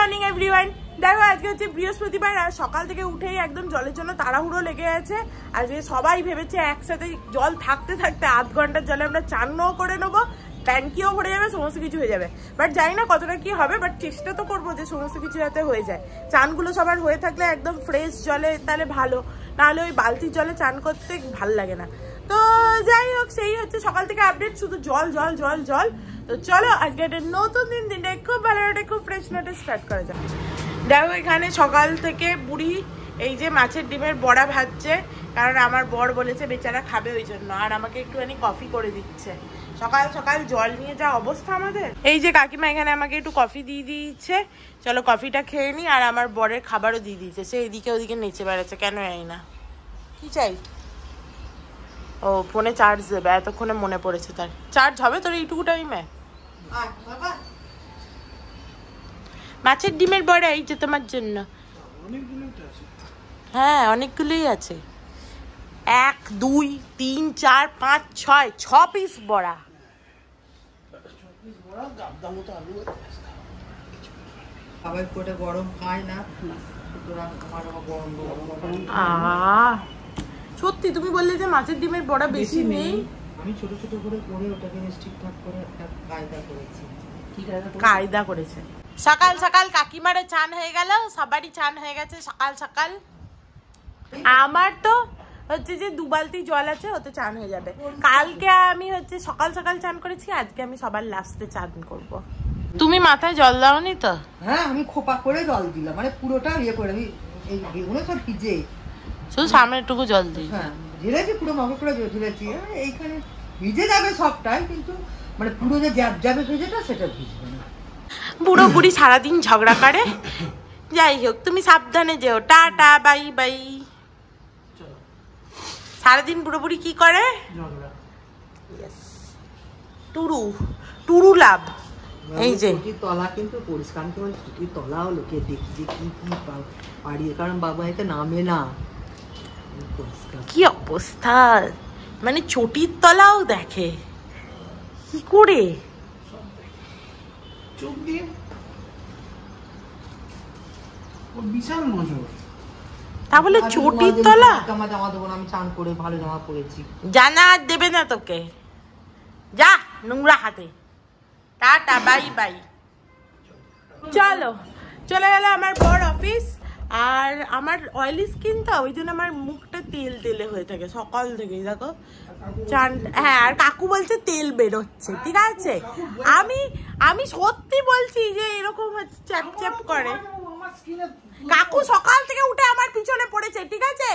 Morning everyone. দেখো আজকে হচ্ছে বৃহস্পতিবার আর সকাল থেকে উঠেই একদম জলের জন্য তাড়াহুড়ো লেগে আছে। আজকে সবাই ভেবেছে একসাথে জল থাকতে থাকতে আধ ঘন্টার জলে আমরা চানও করে নেবো, ট্যাঙ্কিও ভরে যাবে, সমস্ত কিছু হয়ে যাবে। বাট জানি না কতটা কি হবে, বাট চেষ্টা তো করবো যে সমস্ত কিছু যাতে হয়ে যায়। চানগুলো সবার হয়ে থাকলে একদম ফ্রেশ জলে তাহলে ভালো, নাহলে ওই বালতির জলে চান করতে ভালো লাগে না। তো যাই হোক, সেই হচ্ছে সকাল থেকে আপডেট, শুধু জল জল জল জল। তো চলো আজকে একটা নতুন দিনটা খুব ভালো একটা খুব ফ্রেশ নোটে স্টার্ট করা যায়। দেখো এখানে সকাল থেকে বুড়ি এই যে মাছের ডিমের বড়া ভাজছে, কারণ আমার বর বলেছে বেচারা খাবে ওই জন্য, আর আমাকে একটুখানি কফি করে দিচ্ছে। সকাল সকাল জল নিয়ে যা অবস্থা আমাদের। এই যে কাকিমা এখানে আমাকে একটু কফি দিয়ে দিচ্ছে, চলো কফিটা খেয়ে নি। আর আমার বরের খাবারও দিয়ে দিয়েছে, সে এদিকে ওদিকে নেচে বেড়াচ্ছে, কেন এই না কি চাই। ও ফোনে চার্জ দেবে, এতক্ষণে মনে পড়েছে তার। চার্জ হবে তোর এইটুকু টাইমে? মাছের ডিমের বড়া এই যে তোমার জন্য। হ্যাঁ অনেকগুলোই আছে, 1 2 3 4 5 6 পিস বড়া। সত্যি তুমি বললে যে মাছের ডিমের বড়া বেশি নেই, আমি ছোট ছোট করে করে ওটাকে ঠিকঠাক করে একটা কায়দা করেছি। কায়দা করেছে। সকাল সকাল কাকিমারে চান হয়ে গেল, সবারই চান হয়ে গেছে সকাল সকাল। আমার তো হচ্ছে যে 2 বালতি জল আছে, ওতে চান হয়ে যাবে। কালকে আমি হচ্ছে সকাল সকাল চান করেছি, আজকে আমি সবার লাস্টে চান করব। তুমি মাথায় জল দাওনি তো? হ্যাঁ আমি খোপা করে জল দিলাম, মানে পুরোটা ইয়ে করে আমি এই বেগুনে সব ভিজে শুধু সামনেটুকু জল দিই। হ্যাঁ ঢেলেছি, পুরো মগ করে ঢেলেছি। এইখানে ভিজে যাবে সবটাই, কিন্তু মানে পুরো যে জ্যাব জ্যাবে ভেজেটা সেটা ভিজবে না। বুড়ো বুড়ি সারাদিন ঝগড়া করে। যাই হোক তুমি সাবধানে যেও, টাটা বাই বাই। সারাদিন বুড়ো বুড়ি কি করে? টুরু টুরু লাভ। এই যে তলা কিন্তু পরিষ্কার করে, তলাও লোকে দেখি যে কি কি পাড়িয়ে, কারণ বাবা এতে নামে না। কি অবস্থা, মানে চটির তলাও দেখে কি করে? চোখ দিয়ে ও বিশাল নজর। তাহলে চটির তলা জামা দেবো না, আমি চান করে ভালো জামা পরেছি। জানা আর দেবে না তোকে, যা নোংরা হাতে। Tata bye bye. চলো চলে গেল আমার বর অফিস। আর আমার অয়েলি স্কিন তো, ওই জন্য আমার মুখটা তেল তেলে হয়ে থাকে সকাল থেকেই। দেখো চান, হ্যাঁ আর কাকু বলছে তেল বেরোচ্ছে, ঠিক আছে। আমি সত্যি বলছি যে এরকম হচ্ছে, চ্যাপ চ্যাপ করে। কাকু সকাল থেকে উঠে আমার পিছনে পড়েছে, ঠিক আছে।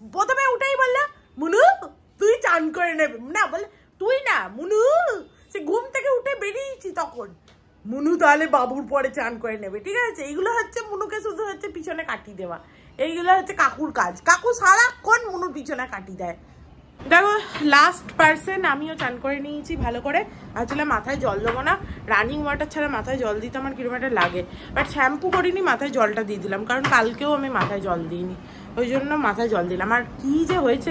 প্রথমে উঠেই বললো মুনু তুই চান করে নেবে না, বলে তুই না মুনু। সে ঘুম থেকে উঠে বেরিয়েছি তখন, মুনু তাহলে বাবুর পরে চান করে নেবে, ঠিক আছে। এইগুলো হচ্ছে মুনুকে শুধু হচ্ছে পিছনে কাটি দেওয়া, এইগুলো হচ্ছে কাকুর কাজ। কাকু সারাক্ষণ মুনুর পিছনে কাটি দেয়। দেখো লাস্ট পার্সন, আমিও চান করে নিয়েছি ভালো করে। আসলে মাথায় জল দেবো না, রানিং ওয়াটার ছাড়া মাথায় জল দিতে আমার কিরকম একটা লাগে। বাট শ্যাম্পু করিনি, মাথায় জলটা দিয়ে দিলাম, কারণ কালকেও আমি মাথায় জল দিইনি, ওই জন্য মাথায় জল দিলাম। আর কি যে হয়েছে,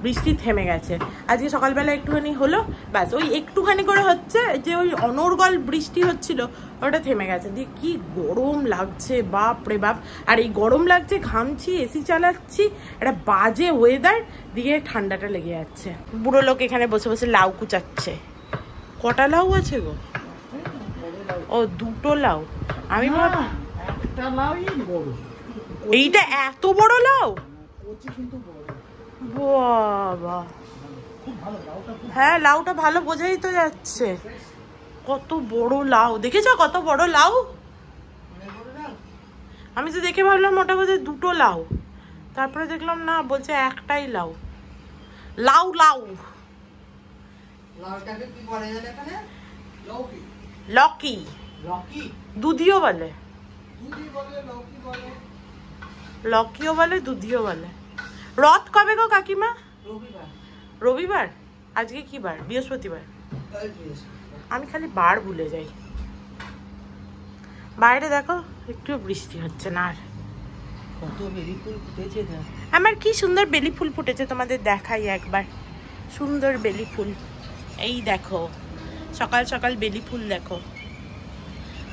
বৃষ্টি থেমে গেছে। আজকে সকালবেলা একটুখানি হলো, ব্যাস ওই একটুখানি করে হচ্ছে, যে ওই অনর্গল বৃষ্টি হচ্ছিল ওটা থেমে গেছে। দিয়ে কি গরম লাগছে বাপ রে বাপ। আর এই গরম লাগছে, ঘামছি, এসি চালাচ্ছি, একটা বাজে ওয়েদার, দিয়ে ঠান্ডাটা লেগে যাচ্ছে। বুড়ো লোক এখানে বসে বসে লাউ কুচাচ্ছে। কটা লাউ আছে গো? ও 2টো লাউ। আমি ভাবি একটা লাউই বড়, এইটা এত বড় লাউ? কচি কিন্তু বড়। বাবা খুব ভালো লাউটা। হ্যাঁ লাউটা ভালো, বোঝাই তো যাচ্ছে। কত বড় লাউ, দেখেছো কত বড় লাউ? আমি তো দেখে ভাবলাম ওটা বোধহয় 2টো লাউ, তারপরে দেখলাম না, বলছে একটাই লাউ। লাউ লাউ লাউটাকে কি বলে জানো এখানে? লৌকি। লকি, লকি দুধিও বলে, দুধি বলে, লৌকি বলে, লকিও বলে, দুধিও বলে। রথ কবে গো কাকিমা? রবিবার। রবিবার? আজকে কি বার? বৃহস্পতিবার। আমি খালি বার ভুলে যাই। বাইরে দেখো একটু বৃষ্টি হচ্ছে না। আর কত বেলি ফুল ফুটেছে না, আমার কি সুন্দর বেলি ফুল ফুটেছে, তোমাদের দেখাই একবার। সুন্দর বেলি ফুল, এই দেখো সকাল সকাল বেলি ফুল দেখো।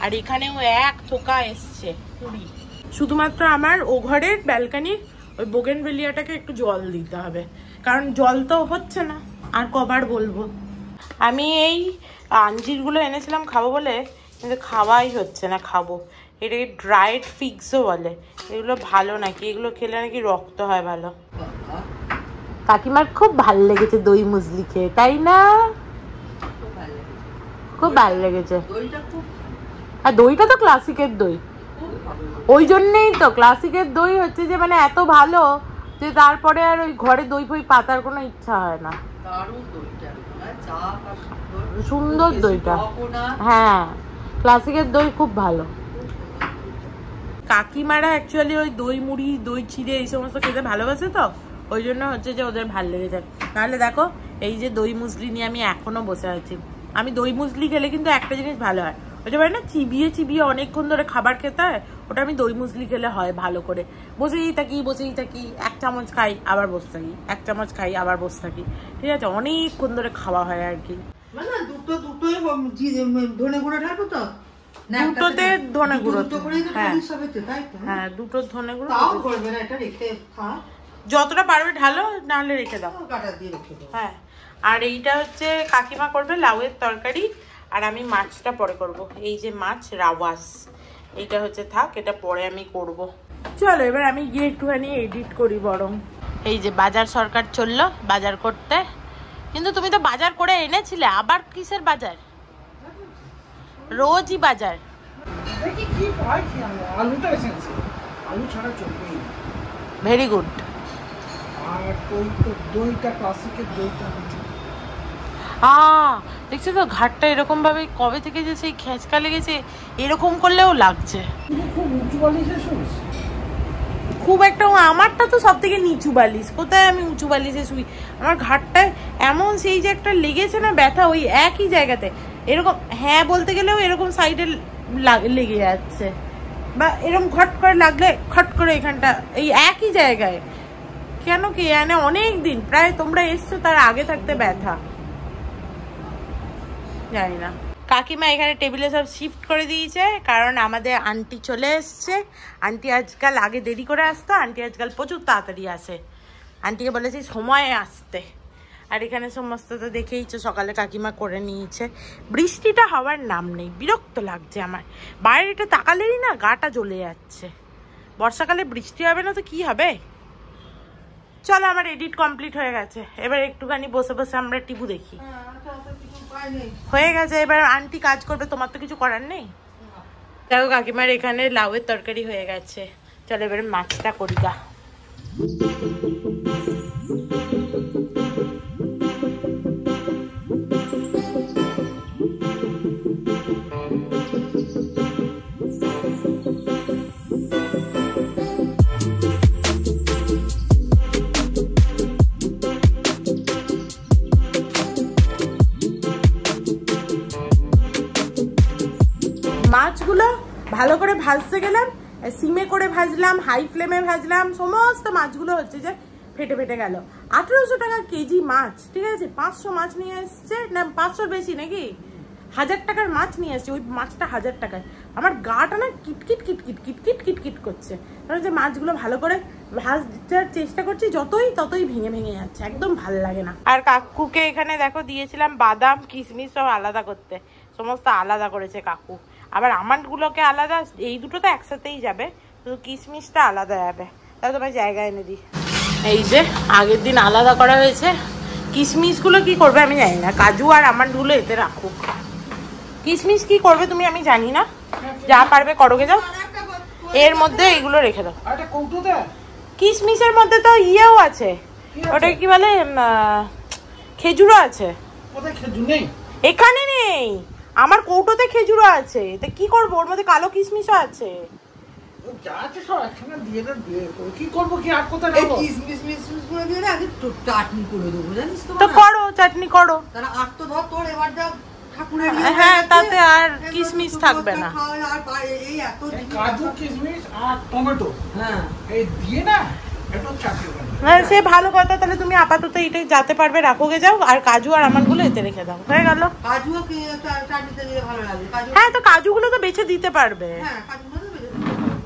আর এখানেও এক থোকা এসছে কুড়ি। শুধুমাত্র আমার ও ঘরের ব্যালকানির ওই বোগেনভেলিয়াটাকে একটু জল দিতে হবে, কারণ জল তো হচ্ছে না। আর কবার বলবো, আমি এই আঞ্জিরগুলো এনেছিলাম খাবো বলে, কিন্তু খাওয়াই হচ্ছে না। খাবো, এটাকে ড্রাইড ফিগসও বলে। এগুলো ভালো নাকি? এগুলো খেলে নাকি রক্ত হয় ভালো। কাকিমার খুব ভালো লেগেছে দই মুসলি খেয়ে, তাই না? খুব ভালো লেগেছে। আর দইটা তো ক্লাসিকের দই, ওই জন্যেই তো ক্লাসিকের দই হচ্ছে যে মানে এত ভালো যে তারপরে আর ওই ঘরে দই ফই পাতার কোনো ইচ্ছা হয় না। সুন্দর দইটা, হ্যাঁ ক্লাসিকের দই খুব ভালো। কাকিমারা অ্যাকচুয়ালি ওই দই মুড়ি, দই চিড়ে এই সমস্ত খেতে ভালোবাসে, তো ওই জন্য হচ্ছে যে ওদের ভালো লেগেছে। নাহলে দেখো এই যে দই মুসলি নিয়ে আমি এখনো বসে আছি। আমি দই মুসলি খেলে কিন্তু একটা জিনিস ভালো হয়, ওই যে বলে না চিবিয়ে চিবিয়ে অনেকক্ষণ ধরে খাবার খেতে হয়, ওটা আমি দই মুসলি খেলে হয় ভালো করে। বসেই থাকি, এক চামচ খাই আবার বসে থাকি, এক চামচ খাই আবার বসে থাকি, ঠিক আছে? অনেকক্ষণ ধরে খাওয়া হয় আর কি। দুটোই ধনে গুঁড়ো ঢালবো তো, দুটোতে ধনে গুঁড়ো, হ্যাঁ দুটো ধনে গুঁড়ো যতটা পারবে ঢালো, নাহলে রেখে দাও। হ্যাঁ, আর এইটা হচ্ছে কাকিমা করবে লাউয়ের তরকারি, আর আমি মাছটা পরে করব। এই যে মাছ রাওয়াস, এইটা হচ্ছে থাক, এটা পরে আমি করব। চলো এবার আমি গিয়ে একটুখানি এডিট করি বরং। এই যে বাজার সরকার চললো বাজার করতে, কিন্তু তুমি তো বাজার করে এনেছিলে, আবার কিসের বাজার? রোজই বাজার। Very good. দেখছি তো ঘাটটা এরকম ভাবে কবে থেকে যে সেই খেঁচকা লেগেছে, এরকম করলেও লাগছে খুব একটা। আমারটা তো সব থেকে নিচু বালিশ, কোথায় আমি উঁচু বালিশে শুই? আমার ঘাটটায় এমন সেই যে একটা লেগেছে না ব্যথা, ওই একই জায়গাতে এরকম, হ্যাঁ বলতে গেলেও এরকম সাইডে লেগে যাচ্ছে, বা এরকম খট করে লাগলে খট করে এখানটা এই একই জায়গায়। কেন কি জানে, অনেক দিন প্রায় তোমরা এসছো তার আগে থাকতে ব্যথা, জানি না। কাকিমা এখানে টেবিলে সব শিফট করে দিয়েছে, কারণ আমাদের আন্টি চলে এসছে। আন্টি আজকাল আগে দেরি করে আসতো, আন্টি আজকাল প্রচুর তাড়াতাড়ি আসে। আন্টিকে বলেছি সময়ে আসতে। আর এখানে সমস্ত তো দেখেইছো সকালে কাকিমা করে নিয়েছে। বৃষ্টিটা হওয়ার নাম নেই, বিরক্ত লাগছে আমার। বাইরেটা তাকালেই না গাটা জ্বলে যাচ্ছে। বর্ষাকালে বৃষ্টি হবে না তো কি হবে? চলো আমার এডিট কমপ্লিট হয়ে গেছে, এবার একটুখানি বসে বসে আমরা টিভি দেখি। হয়ে গেছে, এবার আন্টি কাজ করবে, তোমার তো কিছু করার নেই। দেখো কাকিমার এখানে লাউয়ের তরকারি হয়ে গেছে, চলো এবার মাছটা করি গা। মাছগুলো ভালো করে ভাজতে গেলাম, সিমে করে ভাজলাম, হাই ফ্লেমে ভাজলাম, সমস্ত মাছগুলো হচ্ছে যে ফেটে ফেটে গেল। 1800 টাকা কেজি মাছ, ঠিক আছে? 500 মাছ নিয়ে এসছে, না 500 বেশি নাকি, 1000 টাকার মাছ নিয়ে এসছে। ওই মাছটা 1000 টাকায়। আমার গাটা না কিটকিট কিটকিট কিটকিট কিটকিট করছে, কারণ যে মাছগুলো ভালো করে ভাজার চেষ্টা করছি, ততই ভেঙে ভেঙে যাচ্ছে, একদম ভালো লাগে না। আর কাকুকে এখানে দেখো দিয়েছিলাম বাদাম কিশমিশ সব আলাদা করতে, সমস্ত আলাদা করেছে কাকু। আবার আমন্ডগুলোকে আলাদা, এই দুটো তো একসাথেই যাবে, শুধু কিশমিশটা আলাদা যাবে। তাহলে তোমার জায়গা এনে দিই। এই যে আগের দিন আলাদা করা হয়েছে। কিশমিশগুলো কি করবে আমি জানি না, কাজু আর আমন্ডগুলো এতে রাখুক। কিশমিশ কি করবে তুমি আমি জানি না, যা পারবে করোগে যাও। এর মধ্যে এইগুলো রেখে দাও। কিশমিশের মধ্যে তো ইয়েও আছে, ওটা কি বলে, খেজুরও আছে। এখানে নেই, আমার কৌটোতে খেজুরও আছে। তা কি করবো, ওর মধ্যে কালো কিশমিশও আছে। তো করো, চাটনি করো। হ্যাঁ, তাতে আর কিশমিশ থাকবে না। কাজু কিশমিশ আর টমেটো, হ্যাঁ এই দিয়ে না একটু চাপিয়ে দেন। হ্যাঁ সে ভালো কথা, তাহলে তুমি আপাতত এটাই যেতে পারবে, রাখোগে যাও, আর কাজু আর আমারগুলো এতে রেখে দাও, হয়ে গেল। কাজুও কি চাটনিতে দিলে ভালো লাগে, কাজু। হ্যাঁ তো কাজুগুলো তো বেছে দিতে পারবে। হ্যাঁ কাজুগুলো তো বেশি দিতে পারবে।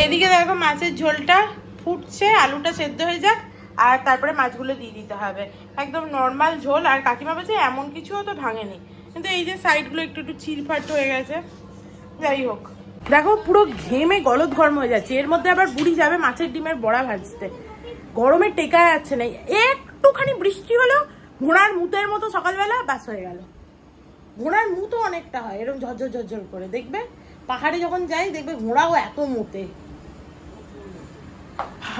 এদিকে দেখো মাছের ঝোলটা ফুটছে, আলুটা সেদ্ধ হয়ে যাক, আর তারপরে মাছগুলো দিয়ে দিতে হবে। একদম নর্মাল ঝোল, আর কাকিমা বলছে এমন কিছুও তো ভাঙেনি, কিন্তু এই যে সাইডগুলো একটু একটু চিরফাট হয়ে গেছে। যাই হোক, দেখো পুরো ঘেমে গলদ গরম হয়ে যাচ্ছে, এর মধ্যে আবার বুড়ি যাবে মাছের ডিমের বড়া ভাজতে, গরমে টেকা যাচ্ছে না। একটুখানি বৃষ্টি হলো, ঘোড়ার মুতের মতো সকালবেলা বাস হয়ে গেল। ঘোড়ার মুতো অনেকটা হয় এরকম ঝরঝর ঝরঝর করে, দেখবে পাহাড়ে যখন যাই দেখবে ঘোড়াও এত মুতে।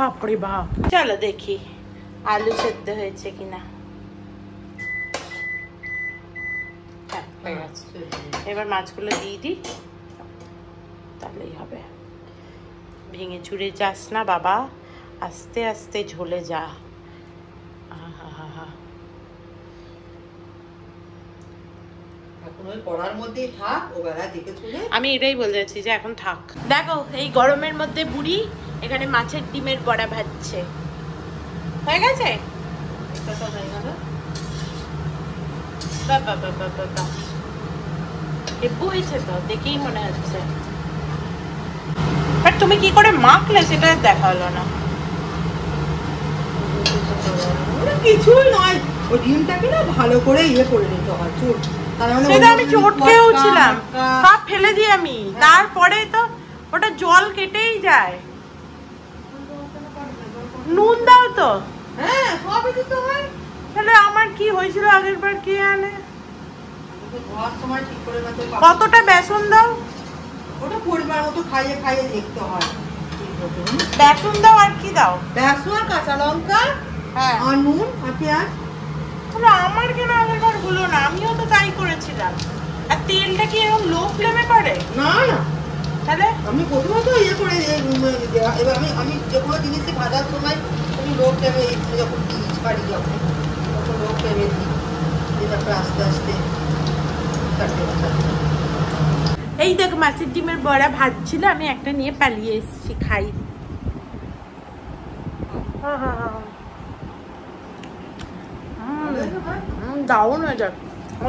বাপরে বাপ। চলো দেখি আলু সেদ্ধ হয়েছে কিনা। এবার মাছগুলো দিয়ে দিই, তাহলেই হবে। ভেঙে চুরে যাস না বাবা, আস্তে আস্তে ঝোলে যা। আমি এটাই বলতে চাচ্ছি যে এখন থাক। দেখো এই গরমের মধ্যে বুড়ি এখানে মাছের ডিমের বড়া ভাজছে, হয়ে গেছে। হয়েছে তো দেখেই মনে হচ্ছে, বাট তুমি কি করে মাখলে সেটা দেখা হলো না। কিছুই নয়, ওই ডিমটাকে না ভালো করে ইয়ে করে নিতে হয়, চোট। সেটা আমি চটকেও ছিলাম, সব ফেলে দিই আমি, তারপরে তো ওটা জল কেটেই যায়। নুন দাও তো। হ্যাঁ সবই দিতে হয়। তাহলে আমার কি হয়েছিল আগের বার কে জানে। ধোয়ার সময় ঠিক করে নিতে হয়। কতটা বেসন দাও? ওটা পরিমাণ মতো খাইয়ে খাইয়ে দেখতে হয়। বেসন দাও আর কি দাও? বেসন, কাঁচা লঙ্কা, হ্যাঁ আর নুন আর পেঁয়াজ। তাহলে আমার কেন আগের বার হলো না? আমিও তো তাই করেছিলাম। আর তেলটা কি এরকম লো ফ্লেমে করে? না না, তাহলে আমি প্রথমত ইয়ে করে এবার আমি যে কোনো জিনিসই ভাজার সময় আমি লো ফ্লেমে যখন ছাড়ি যখন তখন লো ফ্লেমে দিই, তারপরে আস্তে আস্তে এই দেখ মাছের ডিমের বড়া ভাজছিল, আমি একটা নিয়ে পালিয়ে এসেছি, খাই। দারুণ হয়ে যাক।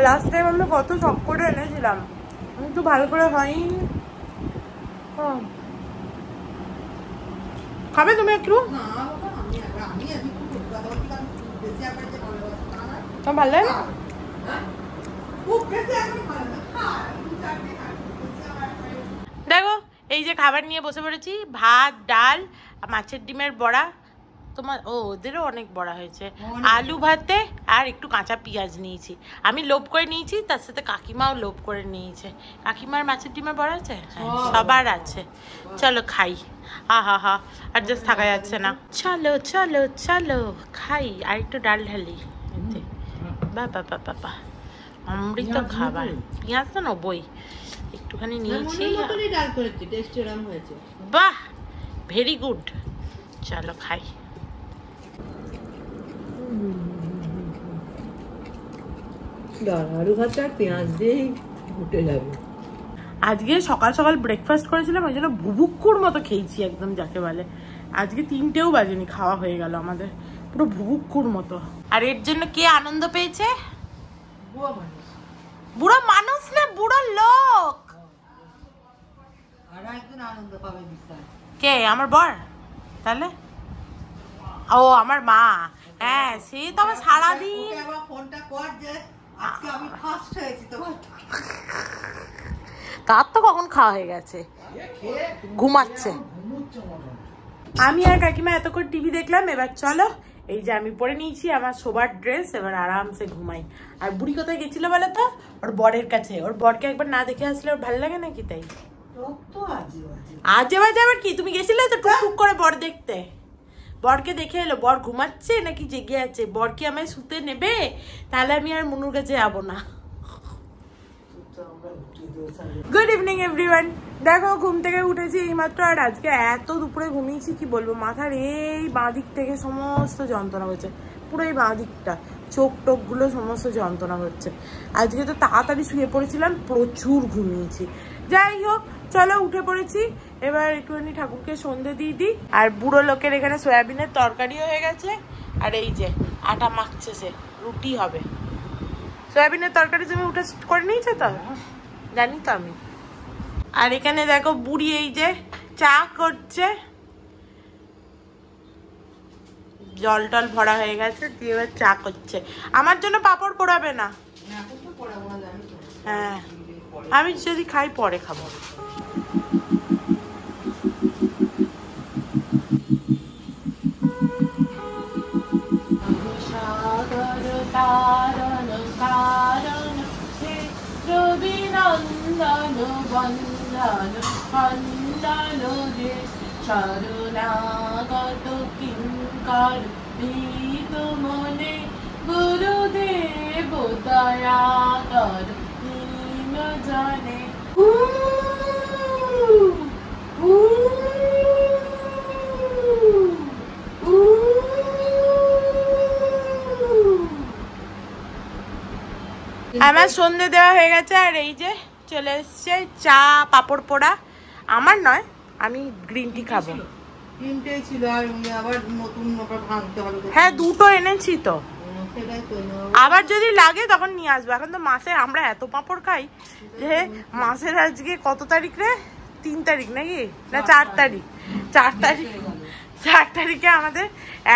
লাস্ট টাইম আমি কত শখ করে এনেছিলাম, একটু ভালো করে হয়নি। খাবে তুমি একটু? ভালো লাগে? দেখো এই যে খাবার নিয়ে বসে পড়েছি, ভাত, ডাল, মাছের ডিমের বড়া। তোমার ওদেরও অনেক বড়া হয়েছে, আলু ভাতে আর একটু কাঁচা পেঁয়াজ নিয়েছি। আমি লোভ করে নিয়েছি, তার সাথে কাকিমাও লোভ করে নিয়েছে। কাকিমার মাছের ডিমের বড়া আছে? হ্যাঁ সবার আছে। চলো খাই। হা অ্যাডজাস্ট থাকা যাচ্ছে না। চলো চলো চলো খাই, আর একটু ডাল ঢালি। বাবা বাবা অমৃত খাবার। পেঁয়াজ তো নবই, একটুখানি নিয়েছি। বাহ ভেরি গুড। চলো খাই। আলু ভাত আর পেঁয়াজ দিয়েই উঠে যাবে। আজকে সকাল সকাল ব্রেকফাস্ট করেছিলাম, ওই জন্য ভুবুক্কুর মতো খেয়েছি একদম, যাকে বলে। আজকে 3টেও বাজেনি, খাওয়া হয়ে গেল আমাদের পুরো ভুবুক্কুর মতো। আর এর জন্য কে আনন্দ পেয়েছে? বুড়ো মানুষ না, বুড়ো লোক। আর একজন আনন্দ পাবে বিশাল। কে? আমার বর। তাহলে ও আমার মা। হ্যাঁ সে তো আমার সারাদিন ফোনটা কর যে আজকে আমি ফার্স্ট হয়েছি তোমার। তার তো কখন খাওয়া হয়ে গেছে, ঘুমাচ্ছে। আমি আর কাকিমা এতক্ষণ টিভি দেখলাম, এবার চলো এই যে আমি পরে নিয়েছি আমার শোবার ড্রেস, এবার আরামসে ঘুমাই। আর বুড়ি কোথায় গেছিল বলো তো? ওর বরের কাছে। ওর বরকে একবার না দেখে আসলে ওর ভালো লাগে নাকি? তাই আজে বাজে আবার কি? তুমি গেছিলে তো টুকটুক করে বর দেখতে? বরকে দেখে এলো, বর ঘুমাচ্ছে নাকি জেগে আছে, বর কি আমায় শুতে নেবে? তাহলে আমি আর মুনুর কাছে যাবো না। Good evening everyone. দেখো ঘুম থেকে উঠেছি এইমাত্র, আর আজকে এত দুপুরে ঘুমিয়েছি কি বলবো। মাথার এই বাঁ দিক থেকে সমস্ত যন্ত্রণা হচ্ছে, পুরো এই বাঁ দিকটা, চোখ টোকগুলো সমস্ত যন্ত্রণা হচ্ছে। আজকে তো তাড়াতাড়ি শুয়ে পড়েছিলাম, প্রচুর ঘুমিয়েছি। যাই হোক, চলো উঠে পড়েছি, এবার একটুখানি ঠাকুরকে সন্ধে দিয়ে দিই। আর বুড়ো লোকের এখানে সয়াবিনের তরকারি হয়ে গেছে, আর এই যে আটা মাখছে, সে রুটি হবে। সয়াবিনের তরকারি তুমি উঠে করে নিয়েছো তো? জানি তো আমি। আর এখানে দেখো বুড়ি এই যে চা করছে, জল টল ভরা হয়ে গেছে, দিয়ে এবার চা করছে। আমার জন্য পাঁপড় পোড়াবে না? হ্যাঁ, আমি যদি খাই পরে খাবো। রবিনন্দন বন্দন বন্দন রে শরণাগত কিঙ্কর ভীত মনে গুরুদেব দয়া কর দীন জনে। আমার সন্ধে দেওয়া হয়ে গেছে, আর এই যে চলে এসছে চা পাঁপড় পোড়া। আমার নয়, আমি গ্রিন টি খাবো। তিনটেই ছিল, আর আবার নতুন ভাঙতে হবে। হ্যাঁ, দুটো এনেছি তো, আবার যদি লাগে তখন নিয়ে আসবো। এখন তো মাসে আমরা এত পাঁপড় খাই যে মাসের আজকে কত তারিখ রে? 3 তারিখ নাকি না 4 তারিখ? 4 তারিখে আমাদের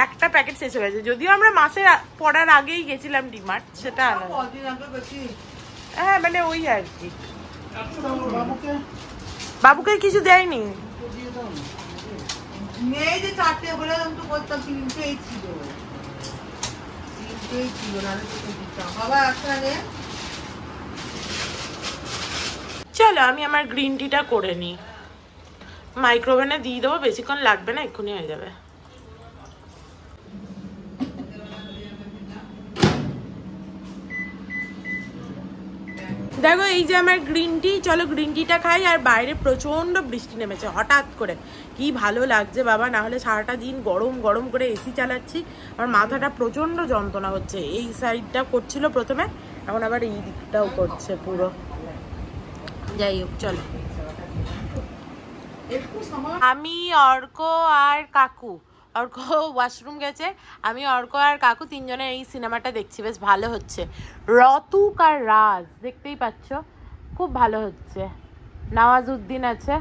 একটা প্যাকেট শেষ হয়ে গেছে। যদিও আমরা মাসের পড়ার আগেই গেছিলাম ডিমার্ট, সেটা আলাদা। হ্যাঁ, মানে ওই আর কি। বাবুকে কিছু দেয়নি। মেয়ে যে 4টে বলে তো বলতাম, 3টেই ছিল, 3টেই ছিল, না বাবা একটা নে। চলো আমি আমার গ্রিন টিটা করে নিই, মাইক্রোওভেনে দিয়ে দেবো, বেশিক্ষণ লাগবে না, এক্ষুনি হয়ে যাবে। দেখো এই যে আমার গ্রিন টি, চলো গ্রিন টিটা খাই। আর বাইরে প্রচন্ড বৃষ্টি নেমেছে হঠাৎ করে, কি ভালো লাগছে বাবা, না হলে সারাটা দিন গরম গরম করে এসি চালাচ্ছি, আমার মাথাটা প্রচন্ড যন্ত্রণা হচ্ছে। এই সাইডটা করছিল প্রথমে, এখন আবার এই দিকটাও করছে পুরো। যাই হোক চলো, আমি অর্ক আর কাকু, অর্ক ওয়াশরুম গেছে, আমি অর্ক আর কাকু তিনজনে এই সিনেমাটা দেখছি, বেশ ভালো হচ্ছে। রতুক আর রাজ, দেখতেই পাচ্ছ খুব ভালো হচ্ছে। নওয়াজউদ্দিন আছে,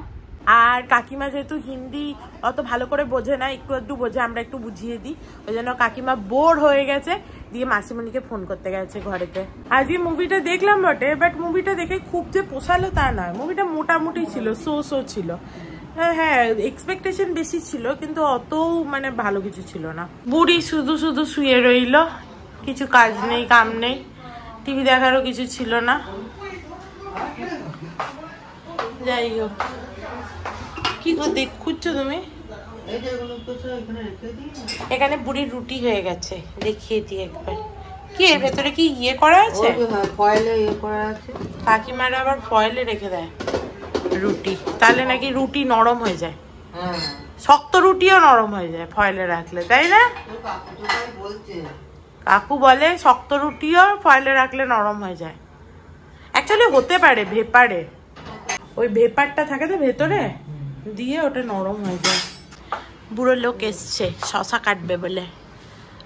আর কাকিমা যেহেতু হিন্দি অত ভালো করে বোঝে না, একটু একটু বোঝে, আমরা একটু বুঝিয়ে দিই, ওই জন্য কাকিমা বোর হয়ে গেছে, দিয়ে মাসিমণিকে ফোন করতে গেছে ঘরেতে। আজকে মুভিটা দেখলাম বটে, বাট মুভিটা দেখে খুব যে পোষালো তা নয়, মুভিটা মোটামুটি ছিল, সো ছিল। হ্যাঁ, এক্সপেকটেশন বেশি ছিল, কিন্তু অত মানে ভালো কিছু ছিল না। বুড়ি শুধু শুধু শুয়ে রইল, কিছু কাজ নেই কাম নেই, টিভি দেখারও কিছু ছিল না। যাই হোক, কি খুঁজছো তুমি? এখানে বুড়ির রুটি হয়ে গেছে, দেখিয়ে দিই একবার। কি এর ভেতরে কি ইয়ে করা আছে? ফয়েলে ইয়ে করা আছে, কাকিমারা আবার ফয়েলে রেখে দেয় রুটি, তাহলে নাকি রুটি নরম হয়ে যায়। শক্ত রুটিও নরম হয়ে যায় ফয়েলে রাখলে, তাই না? কাকু বলে শক্ত রুটিও ফয়েলে রাখলে নরম হয়ে যায়। অ্যাকচুয়ালি হতে পারে ভেপারে, ওই ভেপারটা থাকে তো ভেতরে, দিয়ে ওটা নরম হয়ে যায়। বুড়ো লোক এসছে শশা কাটবে বলে,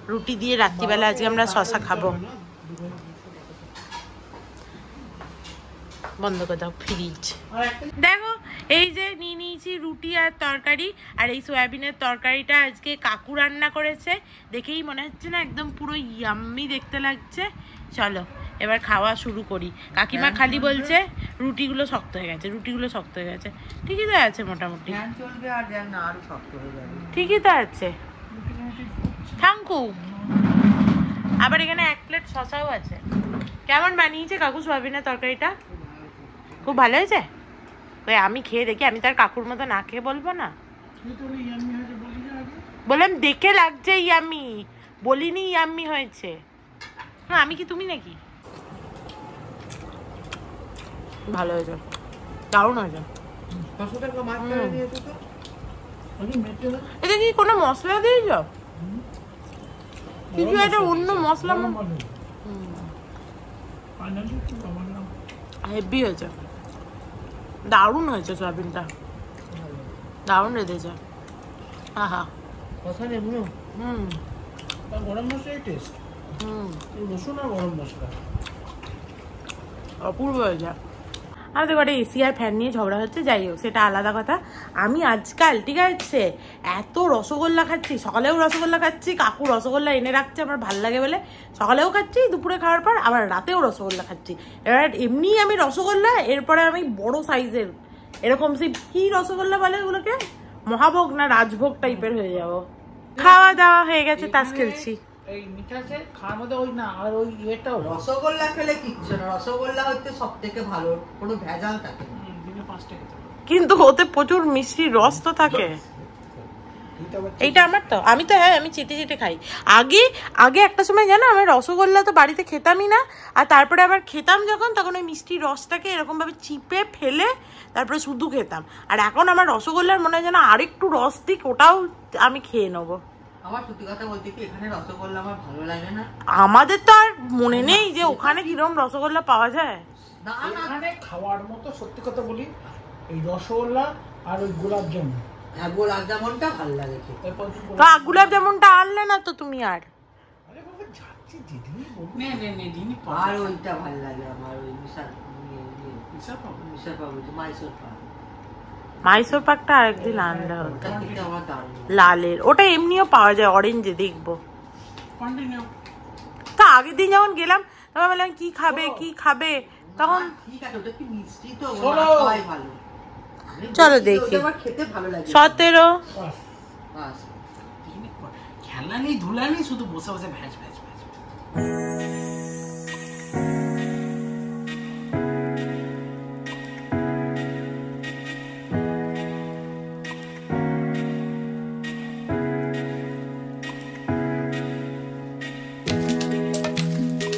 রুটি দিয়ে রাত্রিবেলা আজকে আমরা শশা খাবো। বন্ধ করে দাও ফ্রিজ। দেখো এই যে নিয়ে নিয়েছি রুটি আর তরকারি, আর এই সয়াবিনের তরকারিটা আজকে কাকু রান্না করেছে, দেখেই মনে হচ্ছে না একদম পুরো ইয়াম্মি দেখতে লাগছে। চলো এবার খাওয়া শুরু করি। কাকিমা খালি বলছে রুটিগুলো শক্ত হয়ে গেছে, রুটিগুলো শক্ত হয়ে গেছে। ঠিকই তো আছে মোটামুটি, ঠিকই তো আছে। থ্যাংকু। আবার এখানে 1 প্লেট শশাও আছে। কেমন বানিয়েছে কাকু সয়াবিনের তরকারিটা? খুব ভালো হয়েছে। ওই আমি খেয়ে দেখি, আমি তার কাকুর মতো না খেয়ে বলবো না। বললাম দেখে লাগছে ইয়াম্মি, বলিনি ইয়াম্মি হয়েছে। না আমি কি তুমি নাকি? ভালো হয়েছে, দারুণ হয়েছে। এটা কি কোনো মশলা দিয়েছ? কিছু একটা অন্য মশলা হেভি হয়েছে, দারুণ হয়েছে সয়াবিনটা, দারুণ রেঁধেছে। আহা কথা নেই। গরম মশলাই টেস্ট, রসুন আর গরম মশলা অপূর্ব হয়েছে। আমাদের ঘরে এসি আর ফ্যান নিয়ে ঝগড়া হচ্ছে, যাই হোক সেটা আলাদা কথা। আমি আজকাল ঠিক আছে এত রসগোল্লা খাচ্ছি, সকালেও রসগোল্লা খাচ্ছি, কাকু রসগোল্লা এনে রাখছে আমার ভাল লাগে বলে, সকালেও খাচ্ছি, দুপুরে খাওয়ার পর আবার রাতেও রসগোল্লা খাচ্ছি। এবার এমনি আমি রসগোল্লা, এরপরে আমি বড় সাইজের এরকম সেই কি রসগোল্লা বলে ওগুলোকে, মহাভোগ না রাজভোগ টাইপের হয়ে যাবো। খাওয়া দাওয়া হয়ে গেছে, তাস খেলছি। এই মিঠাসের খাওয়ার মধ্যে ওই না, আর ওই ইয়েটাও রসগোল্লা খেলে কিচ্ছু না, রসগোল্লা হচ্ছে সব থেকে ভালো, কোনো ভেজাল থাকে না। দিনে 5 টাকা কিন্তু ওতে প্রচুর মিষ্টি রস তো থাকে। এইটা আমার তো, আমি তো হ্যাঁ আমি চেটে চেটে খাই। আগে আগে একটা সময় জানো আমি রসগোল্লা তো বাড়িতে খেতামই না, আর তারপরে আবার খেতাম যখন, তখন ওই মিষ্টি রসটাকে এরকমভাবে চিপে ফেলে তারপরে শুধু খেতাম। আর এখন আমার রসগোল্লার মনে হয় যেন আরেকটু রস দিক, ওটাও আমি খেয়ে নেবো। আমার সত্যি কথা বলতে কি এখানে রসগোল্লা আমার ভালো লাগে না। আমাদের তো আর মনে নেই যে ওখানে কিরকম রসগোল্লা পাওয়া যায়। না না, এখানে খাওয়ার মতো সত্যি কথা বলি এই রসগোল্লা আর ওই গোলাপ জামুন। হ্যাঁ গোলাপ জামুনটা ভালো লাগে খেতে। তো গোলাপ জামুনটা আনলে না তো তুমি আর? আরে বাবা যাচ্ছি দিদি বলুন। দিদি আর ওইটা ভালো লাগে আমার, ওই মিশাল পাবো, মাইসোর পাবো। মাইসোর পাকটা আরেকদিন আনলে হতো, ওটা খেতে আমার দারুণ লাগে। লালের ওটা এমনিও পাওয়া যায়, অরেঞ্জে দেখবো। তা আগের দিন যখন গেলাম তখন বললাম কি খাবে কি খাবে, তখন ঠিক আছে ওটা কি মিষ্টি তো চলো। খাওয়াই ভালো। চলো দেখি। আমার খেতে ভালো লাগে। 17 বাস খেলা নেই ধুলা নেই, শুধু বসে বসে ভ্যাজ ভ্যাজ ভ্যাজ।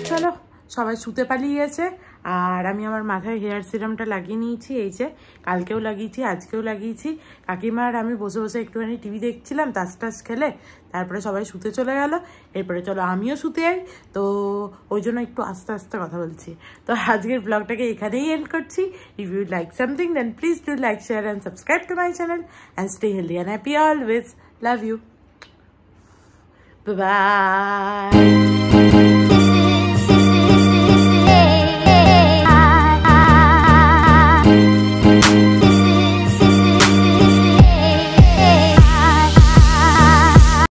চলো সবাই শুতে পালিয়ে গেছে, আর আমি আমার মাথায় হেয়ার সিরামটা লাগিয়ে নিয়েছি। এই যে কালকেও লাগিয়েছি, আজকেও লাগিয়েছি। কাকিমার আমি বসে বসে একটুখানি টিভি দেখছিলাম, তাস টাস খেলে, তারপরে সবাই শুতে চলে গেল। এরপরে চলো আমিও শুতে যাই, তো ওই জন্য একটু আস্তে আস্তে কথা বলছি। তো আজকের ব্লগটাকে এখানেই এন্ড করছি। If you like something then please do like, share and subscribe to my channel and stay healthy and happy always. Love you, bye by.